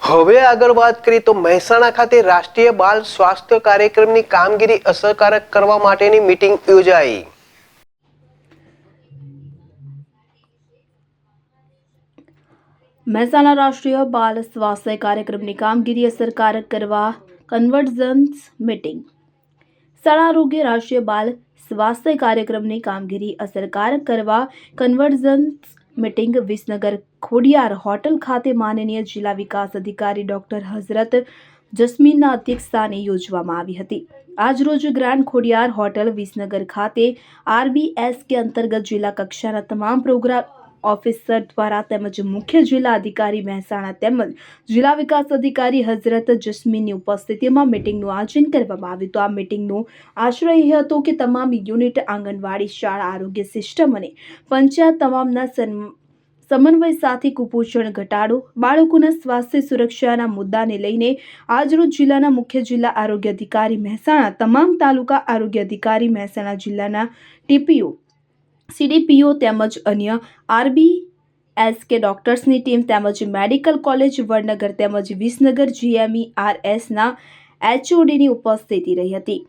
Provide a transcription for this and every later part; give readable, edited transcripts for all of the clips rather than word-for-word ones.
હવે આગળ વાત કરીએ તો મહેસાણા ખાતે રાષ્ટ્રીય બાલ સ્વાસ્થ્ય કાર્યક્રમની કામગીરી અસરકારક કરવા માટેની મીટિંગ યોજાઈ। મહેસાણા રાષ્ટ્રીય બાલ સ્વાસ્થ્ય કાર્યક્રમની કામગીરી અસરકારક કરવા કન્વર્જન્સ મીટિંગ। શાળા આરોગ્ય રાષ્ટ્રીય બાલ સ્વાસ્થ્ય કાર્યક્રમની કામગીરી અસરકારક કરવા convergence meeting Visnagar Khodiyar hotel ખાતે માનનીય જિલ્લા વિકાસ અધિકારી ડોક્ટર હઝરત જસ્મીનના અધ્યક્ષસ્થાને યોજવામાં આવી હતી। આજરોજ ગ્રાન્ડ ખોડિયાર હોટલ વિસનગર ખાતે RBSK અંતર્ગત જિલ્લા કક્ષાના તમામ પ્રોગ્રામ ઓફિસર દ્વારા તેમજ મુખ્ય જિલ્લા અધિકારી મહેસાણા તેમજ જિલ્લા વિકાસ અધિકારી હઝરત જસ્મીનની ઉપસ્થિતિમાં મીટિંગનું આયોજન કરવામાં આવ્યું હતું। આ મીટિંગનો આશય એ હતો કે તમામ યુનિટ આંગણવાડી શાળા આરોગ્ય સિસ્ટમ અને પંચાયત તમામના સમન્વય સાથે કુપોષણ ઘટાડો બાળકોના સ્વાસ્થ્ય સુરક્ષાના મુદ્દાને લઈને આજરોજ જિલ્લાના મુખ્ય જિલ્લા આરોગ્ય અધિકારી મહેસાણા તમામ તાલુકા આરોગ્ય અધિકારી મહેસાણા જિલ્લાના TPO CDPO તેમજ અન્ય RBSK ડોક્ટર્સની ટીમ તેમજ મેડિકલ કોલેજ વડનગર તેમજ વિસનગર GMERSના HODની ઉપસ્થિતિ રહી હતી।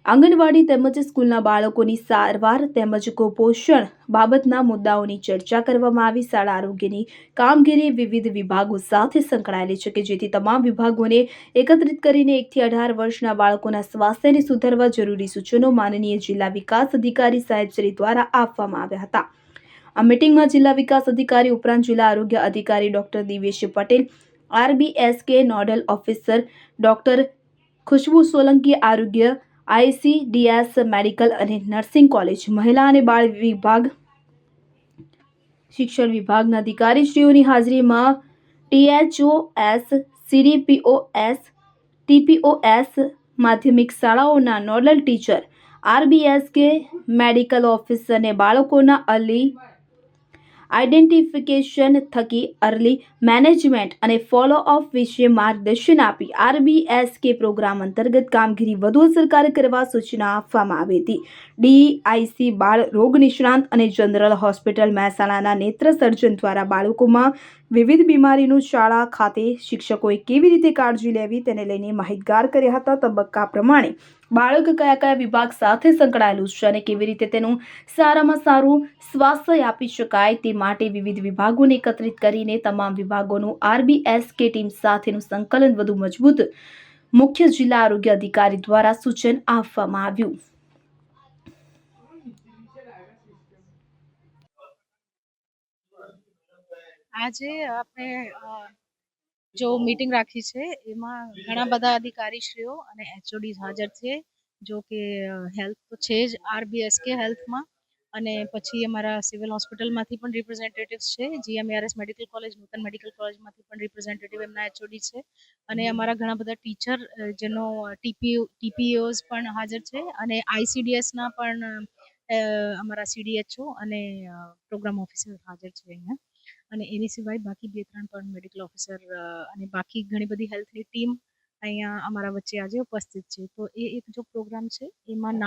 આંગણવાડી તેમજ સ્કૂલના બાળકોની સારવાર તેમજ કુપોષણ બાબતના મુદ્દાઓની ચર્ચા કરવામાં આવી। શાળા આરોગ્યની કામગીરી વિવિધ વિભાગો સાથે સંકળાયેલી છે કે જેથી તમામ વિભાગોને એકત્રિત કરીને 1 થી 18 વર્ષના બાળકોના સ્વાસ્થ્યને સુધારવા જરૂરી સૂચનો માનનીય જિલ્લા વિકાસ અધિકારી સાહેબશ્રી દ્વારા આપવામાં આવ્યા હતા। આ મીટિંગમાં જિલ્લા વિકાસ અધિકારી ઉપરાંત જિલ્લા આરોગ્ય અધિકારી doctor Divesh Patel, RBSK nodal officer doctor Khushbu Solanki, આરોગ્ય ICDS મેડિકલ અને નર્સિંગ કોલેજ, મહિલા અને બાળ વિભાગ, શિક્ષણ વિભાગના અધિકારીશ્રીઓની હાજરીમાં THOS, CDPOS, TPOS, માધ્યમિક શાળાઓના નોડલ ટીચર, RBSK મેડિકલ ઓફિસરને બાળકોના અર્લી આઇડેન્ટિફિકેશન થકી અર્લી મેનેજમેન્ટ અને ફોલોઅપ વિશે માર્ગદર્શન આપી RBSK પ્રોગ્રામ અંતર્ગત કામગીરી વધુ અસરકારક કરવા સૂચના આપવામાં આવી હતી। DIC બાળ રોગ નિષ્ણાંત અને જનરલ હોસ્પિટલ મહેસાણાના નેત્ર સર્જન દ્વારા બાળકોમાં વિવિધ બીમારીનું શાળા ખાતે શિક્ષકોએ કેવી રીતે કાળજી લેવી તેને લઈને માહિતગાર કર્યા હતા। તબક્કા પ્રમાણે બાળક કયા કયા વિભાગ સાથે સંકળાયેલું છે અને કેવી રીતે તેનું સારામાં સારું સ્વાસ્થ્ય આપી શકાય તે માટે વિવિધ વિભાગોને એકત્રિત કરીને તમામ વિભાગોનું RBSK ટીમ સાથેનું સંકલન વધુ મજબૂત મુખ્ય જિલ્લા આરોગ્ય અધિકારી દ્વારા સૂચન આપવામાં આવ્યું। આજે આપણે जो मीटिंग राखी है एमां घणा बधा अधिकारीश्रीओ अने HODs हाजर छे जो कि हेल्थ तो छे ज RBSK हेल्थ में अने पछी अमारा सिविल होस्पिटल मांथी पण रिप्रेजेंटेटिव्स छे, GMERS मेडिकल कॉलेज, नूतन मेडिकल कॉलेज मांथी पण रिप्रेजेंटेटिव एमना HOD छे अने अमारा घणा बधा टीचर जेनो TPOs पण हाजर छे अने ICDS ना पण अमारा CDHO अने प्रोग्राम ऑफिसर हाजर छे अहींया અને એની સિવાય બાકી 2-3 પણ મેડિકલ ઓફિસર અને બાકી ઘણી બધી હેલ્થની ટીમ અહીંયા અમારા વચ્ચે આજે ઉપસ્થિત છે। તો એ એક જો પ્રોગ્રામ છે એમાં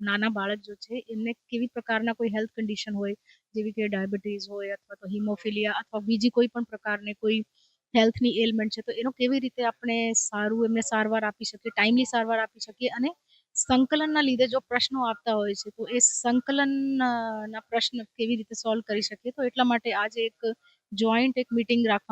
નાના બાળક જો છે એમને કેવી પ્રકારના કોઈ હેલ્થ કન્ડિશન હોય જેવી કે ડાયાબિટીસ હોય અથવા તો હિમોફિલિયા અથવા બીજી કોઈ પણ પ્રકારની કોઈ હેલ્થની એલમેન્ટ છે તો એનો કેવી રીતે આપણે સારું એમને સારવાર આપી શકીએ, ટાઈમલી સારવાર આપી શકીએ અને સંકલનના લીધે જો પ્રશ્નો આવતા હોય છે તો એ સંકલનના પ્રશ્ન કેવી રીતે સોલ્વ કરી શકીએ। તો એટલા માટે આજે એક જોઈન્ટ એક મીટિંગ રાખવા